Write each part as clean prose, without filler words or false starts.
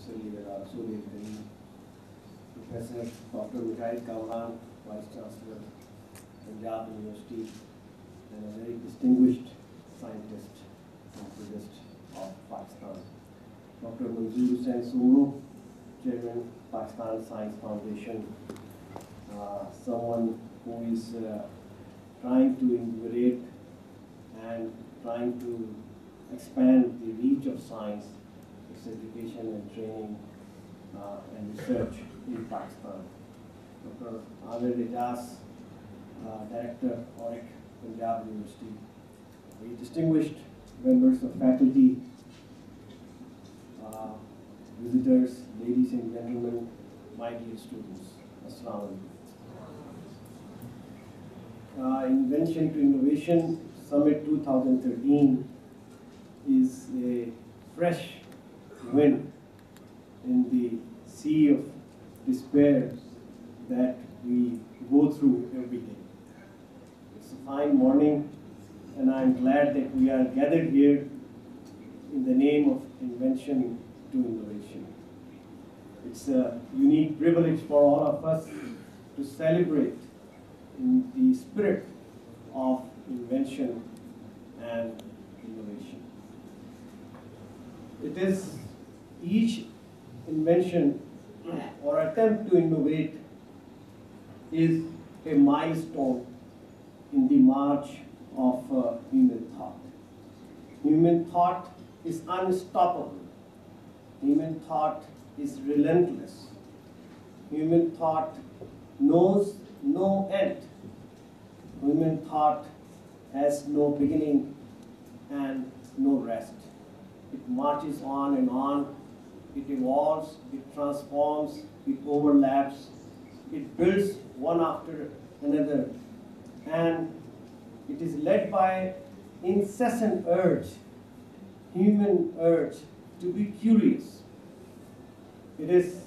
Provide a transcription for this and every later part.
necessarily there are also the Professor Dr. Mujahid Kamran, Vice Chancellor, Punjab University, and a very distinguished scientist and physicist of Pakistan. Dr. Hasan Sohaib, Chairman, Pakistan Science Foundation, someone who is trying to invigorate and trying to expand the reach of science, its education and training and research in Pakistan. Dr. Amir Rijaz, Director, Auric, Punjab University, very distinguished members of faculty, visitors, ladies and gentlemen, my dear students, Assalamu alaikum. Invention to Innovation Summit 2013 is a fresh wind in the sea of despair that we go through every day. It's a fine morning, and I'm glad that we are gathered here in the name of Invention to Innovation. It's a unique privilege for all of us to celebrate in the spirit of invention and innovation. It is each invention or attempt to innovate is a milestone in the march of human thought. Human thought is unstoppable. Human thought is relentless. Human thought knows no end. Human thought has no beginning and no rest. It marches on and on. It evolves, it transforms, it overlaps, it builds one after another, and it is led by incessant urge, human urge to be curious. It is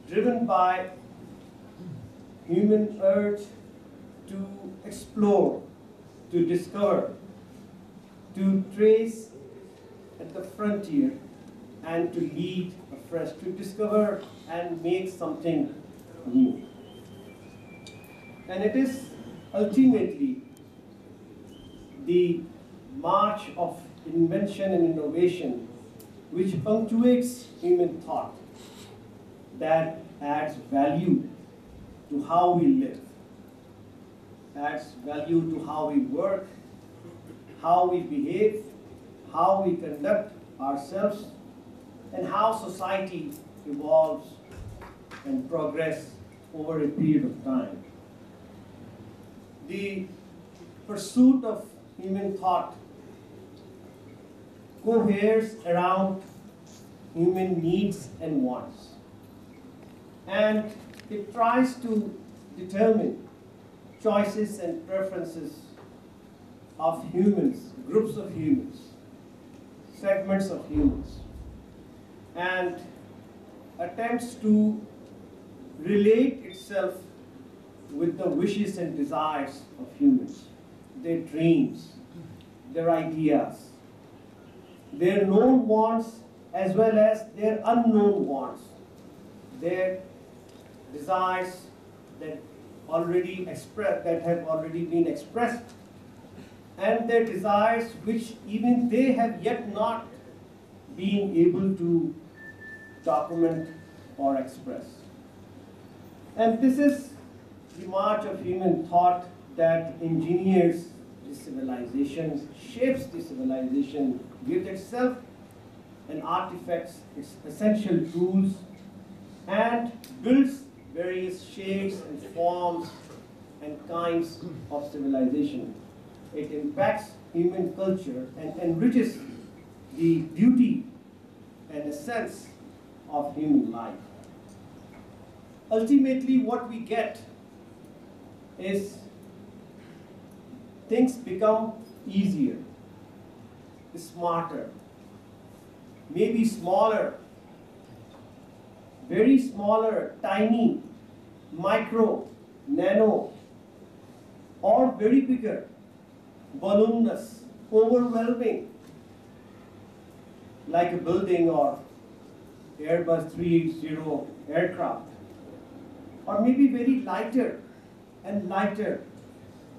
driven by human urge to explore, to discover, to trace at the frontier, and to lead afresh, to discover and make something new. And it is ultimately the march of invention and innovation which punctuates human thought, that adds value to how we live, adds value to how we work, how we behave, how we conduct ourselves, and how society evolves and progresses over a period of time. The pursuit of human thought coheres around human needs and wants, and it tries to determine choices and preferences of humans, groups of humans, segments of humans, and attempts to relate itself with the wishes and desires of humans, their dreams, their ideas, their known wants as well as their unknown wants, their desires that have already been expressed, and their desires which even they have yet not been able to document or express. And this is the march of human thought that engineers the civilization, shapes the civilization, gives itself and artifacts its essential tools, and builds various shapes and forms and kinds of civilization. It impacts human culture and enriches the beauty and essence of human life. Ultimately, what we get is things become easier, smarter, maybe smaller, very smaller, tiny, micro, nano, or very bigger, voluminous, overwhelming, like a building or Airbus 380 aircraft, or maybe very lighter and lighter,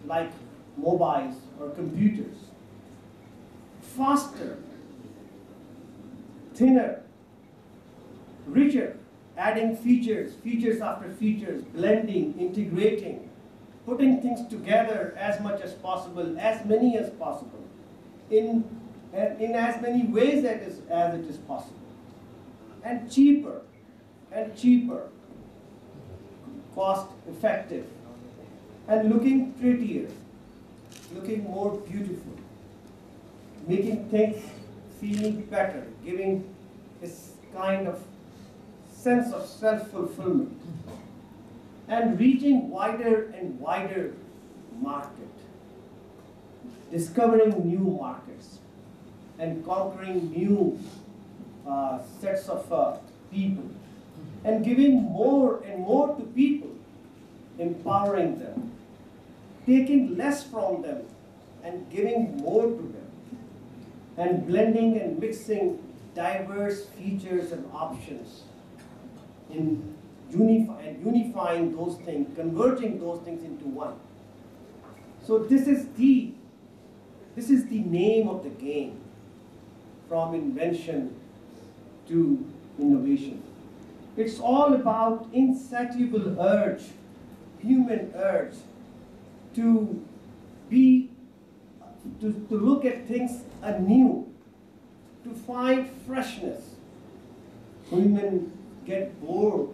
like mobiles or computers, faster, thinner, richer, adding features, features after features, blending, integrating, putting things together as much as possible, as many as possible, in as many ways as it is possible, and cheaper, cost effective, and looking prettier, looking more beautiful, making things feeling better, giving this kind of sense of self-fulfillment, and reaching wider and wider market, discovering new markets, and conquering new sets of people, and giving more and more to people, empowering them, taking less from them and giving more to them, and blending and mixing diverse features and options in unifying those things, converging those things into one. So this is the name of the game, from invention to innovation. It's all about insatiable urge, human urge, to look at things anew, to find freshness. Women get bored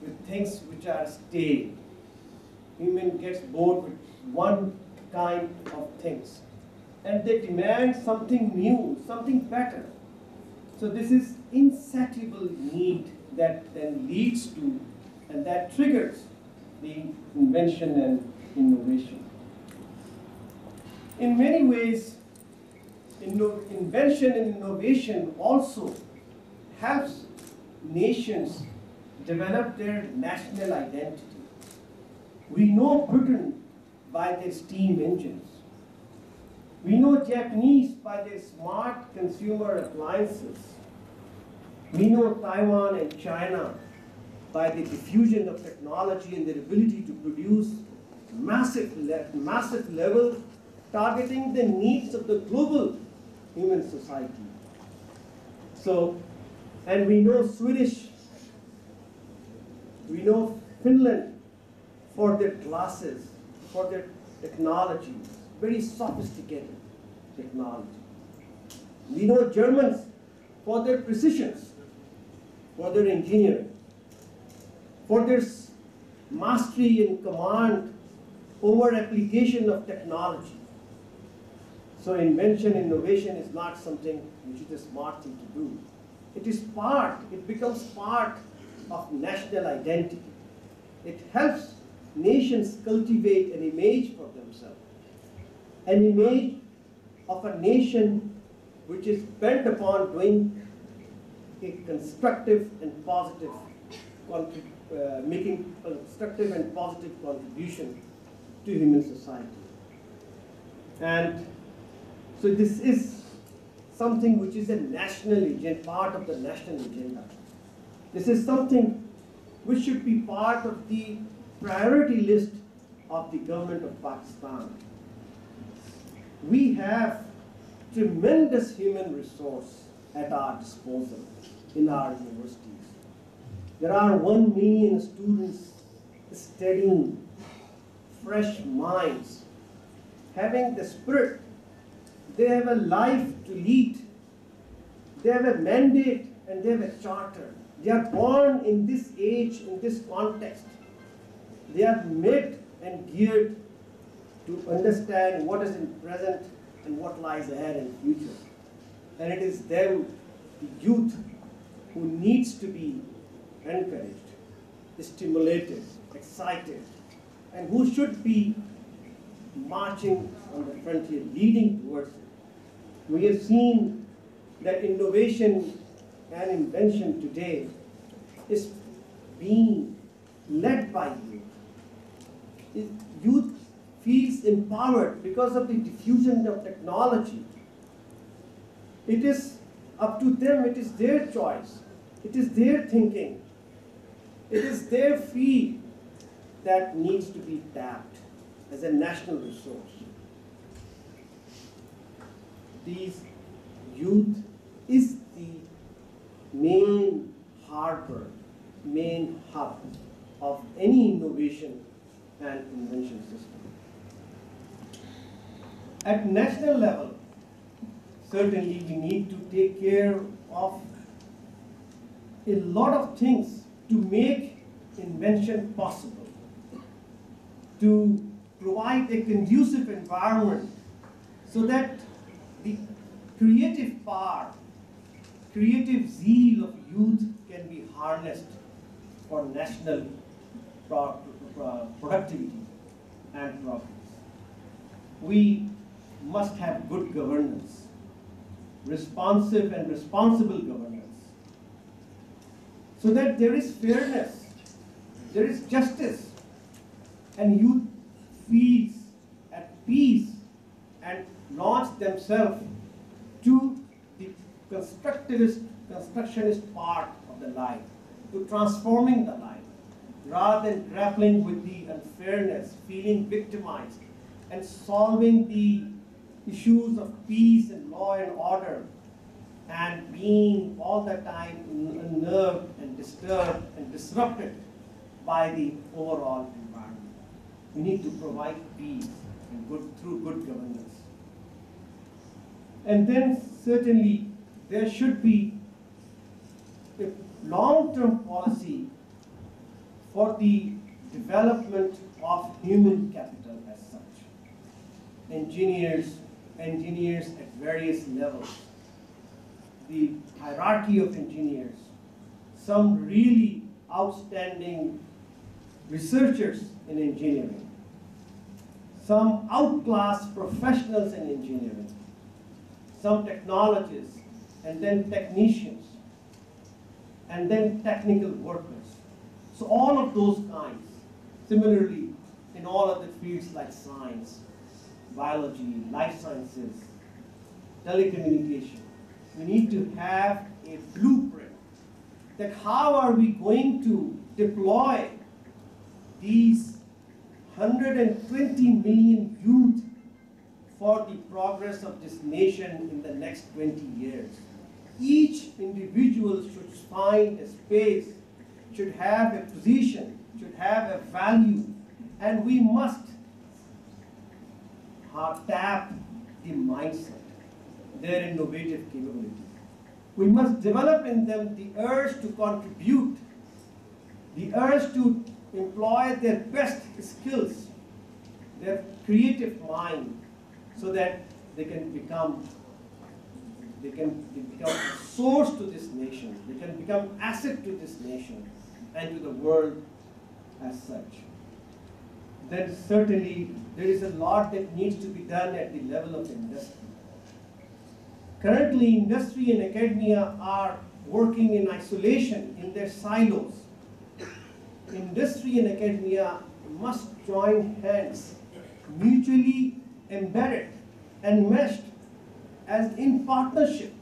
with things which are stale. Women gets bored with one kind of things, and they demand something new, something better. So this is insatiable need that then leads to, and that triggers the invention and innovation. In many ways, invention and innovation also helps nations develop their national identity. We know Britain by their steam engines. We know Japanese by their smart consumer appliances. We know Taiwan and China by the diffusion of technology and their ability to produce massive level, targeting the needs of the global human society. So, and we know Swedish, we know Finland for their glasses, for their technology, very sophisticated technology. We know Germans for their precisions, for their engineering, for their mastery and command over application of technology. So invention, innovation is not something which is a smart thing to do. It becomes part of national identity. It helps nations cultivate an image for themselves, an image of a nation which is bent upon doing a constructive and positive, making constructive and positive contribution to human society. And so this is something which is a national agenda, part of the national agenda. This is something which should be part of the priority list of the government of Pakistan. We have tremendous human resource at our disposal in our universities. There are 1 million students studying, fresh minds, having the spirit. They have a life to lead. They have a mandate and they have a charter. They are born in this age, in this context. They are made and geared to understand what is in present and what lies ahead in future. And it is them, the youth, who needs to be encouraged, stimulated, excited, and who should be marching on the frontier, leading towards it. We have seen that innovation and invention today is being led by youth. Youth feels empowered because of the diffusion of technology. It is up to them, it is their choice. It is their thinking. It is their field that needs to be tapped as a national resource. These youth is the main harbor, main hub of any innovation and invention system. At national level, certainly we need to take care of a lot of things to make invention possible, to provide a conducive environment so that the creative power, creative zeal of youth can be harnessed for national productivity and progress. We must have good governance, responsive and responsible governance, so that there is fairness, there is justice, and youth feels at peace and launch themselves to the constructionist part of the life, to transforming the life, rather than grappling with the unfairness, feeling victimized, and solving the issues of peace and law and order, and being all the time unnerved and disturbed and disrupted by the overall environment. We need to provide peace and through good governance. And then certainly there should be a long-term policy for the development of human capital as such. Engineers at various levels, the hierarchy of engineers, some really outstanding researchers in engineering, some outclassed professionals in engineering, some technologists, and then technicians, and then technical workers. So all of those kinds. Similarly, in all other fields like science, biology, life sciences, telecommunication, we need to have a blueprint that how are we going to deploy these 120 million youth for the progress of this nation in the next 20 years. Each individual should find a space, should have a position, should have a value, and we must tap the mindset, their innovative capabilities. We must develop in them the urge to contribute, the urge to employ their best skills, their creative mind, so that they can become a source to this nation, they can become asset to this nation and to the world as such. Then certainly there is a lot that needs to be done at the level of industry. Currently, industry and academia are working in isolation in their silos. Industry and academia must join hands, mutually embedded and meshed as in partnership,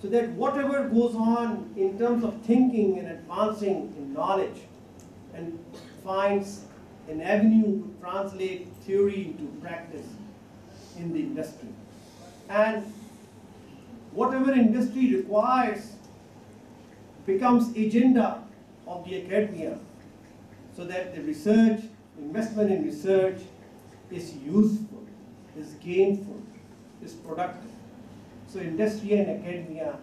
so that whatever goes on in terms of thinking and advancing in knowledge and finds an avenue to translate theory into practice in the industry. And whatever industry requires becomes agenda of the academia, so that the research, investment in research is useful, is gainful, is productive. So industry and academia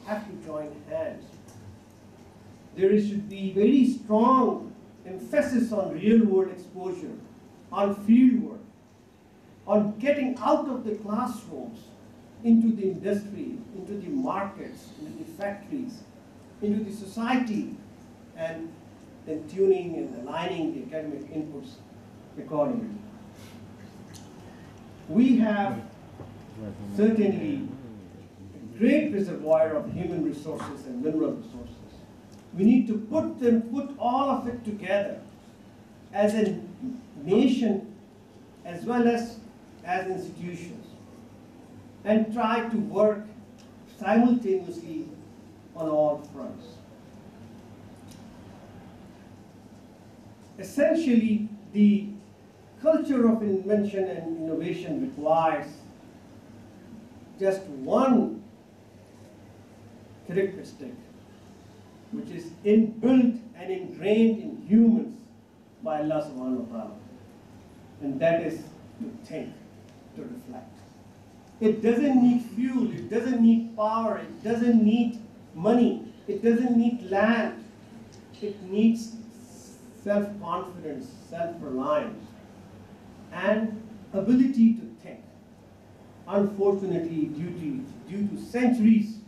have to join hands. There should be very strong emphasis on real-world exposure, on field work, on getting out of the classrooms into the industry, into the markets, into the factories, into the society, and then tuning and aligning the academic inputs accordingly. We have certainly a great reservoir of human resources and mineral resources. We need to put all of it together as a nation as well as institutions, and try to work simultaneously on all fronts. essentially, the culture of invention and innovation requires just one characteristic, which is inbuilt and ingrained in humans by Allah subhanahu wa ta'ala, and that is to think, to reflect. It doesn't need fuel, it doesn't need power, it doesn't need money, it doesn't need land. It needs self-confidence, self-reliance, and ability to think. Unfortunately, due to centuries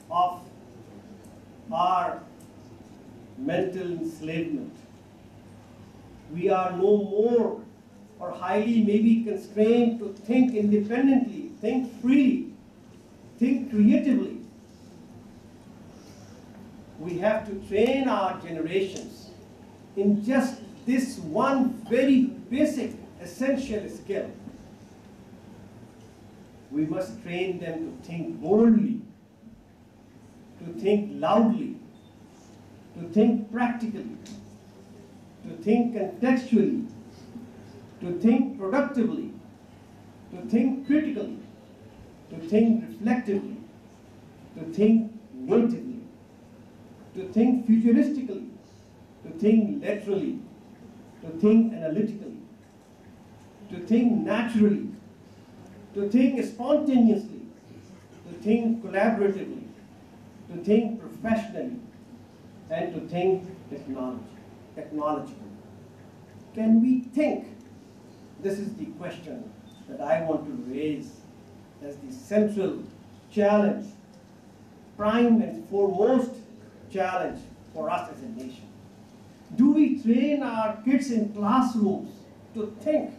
of our mental enslavement, we are no more or highly maybe constrained to think independently, think freely, think creatively. We have to train our generations in just this one very basic, essential skill. We must train them to think boldly, to think loudly, to think practically, to think contextually, to think productively, to think critically, to think reflectively, to think natively, to think futuristically, to think laterally, to think analytically, to think naturally, to think spontaneously, to think collaboratively, to think professionally, and to think technologically. Can we think? This is the question that I want to raise as the central challenge, prime and foremost challenge for us as a nation. Do we train our kids in classrooms to think?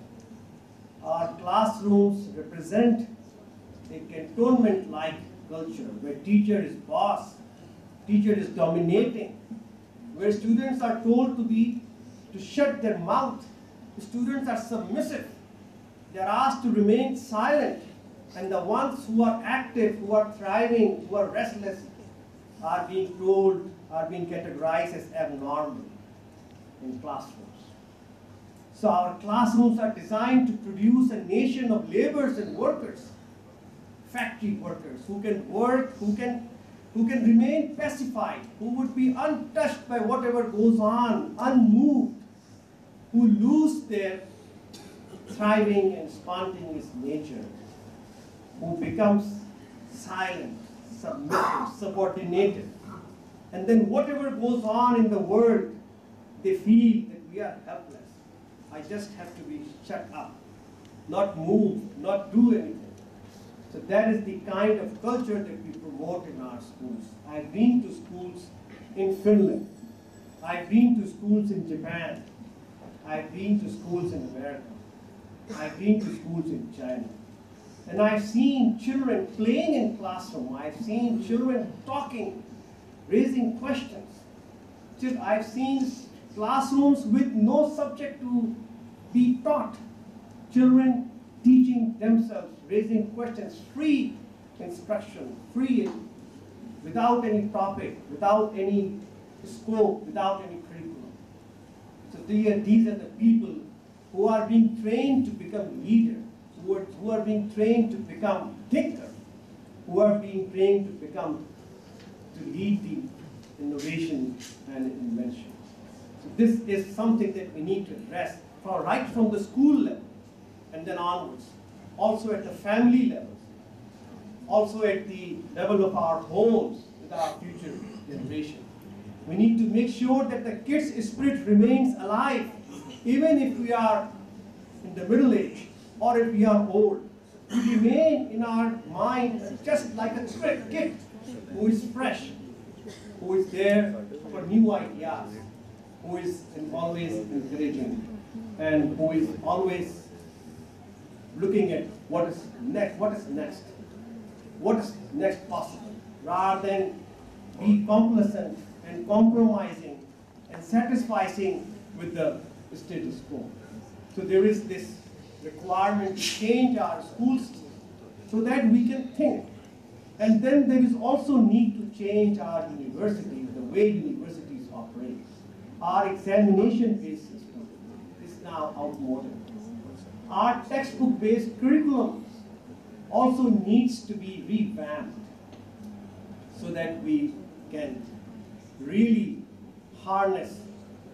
Our classrooms represent a cantonment-like culture where teacher is boss, teacher is dominating, where students are told to shut their mouth. Students are submissive. They are asked to remain silent, and the ones who are active, who are thriving, who are restless, are being categorized as abnormal in classrooms. So our classrooms are designed to produce a nation of laborers and workers, factory workers who can work, who can remain pacified, who would be untouched by whatever goes on, unmoved, who lose their thriving and spontaneous nature, who becomes silent, submissive, subordinated. And then whatever goes on in the world, they feel that we are helpless. I just have to be shut up, not move, not do anything. So that is the kind of culture that we promote in our schools. I've been to schools in Finland. I've been to schools in Japan. I've been to schools in America. I've been to schools in China. And I've seen children playing in classroom. I've seen children talking, raising questions. I've seen classrooms with no subject to be taught. Children teaching themselves, raising questions, free instruction, free, without any topic, without any scope, without any curriculum. So these are the people who are being trained to become leaders, who are being trained to become thinkers, who are being trained to lead the innovation and invention. So this is something that we need to address right from the school level and then onwards, also at the family level, also at the level of our homes with our future generation. We need to make sure that the kids' spirit remains alive, even if we are in the middle age or if we are old. We remain in our mind just like a kid who is fresh, who is there for new ideas, who is always encouraging, and who is always looking at what is next possible, rather than be complacent and compromising and satisficing with the status quo. So there is this requirement to change our schools so that we can think. And then there is also need to change our universities, the way universities operate. our examination-based system is now outmoded. Our textbook-based curriculum also needs to be revamped so that we can really harness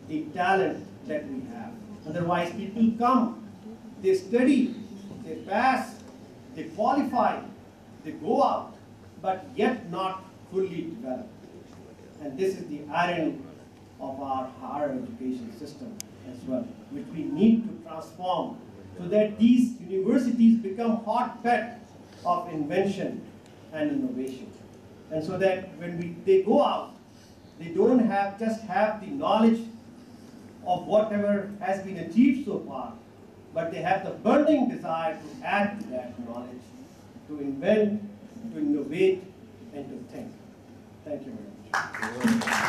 the talent that we have. Otherwise, people come, they study, they pass, they qualify, they go out, but yet not fully developed. And this is the irony of our higher education system as well, which we need to transform so that these universities become hotbed of invention and innovation. And so that when they go out, they don't just have the knowledge of whatever has been achieved so far, but they have the burning desire to add to that knowledge, to invent, to innovate, and to think. Thank you very much.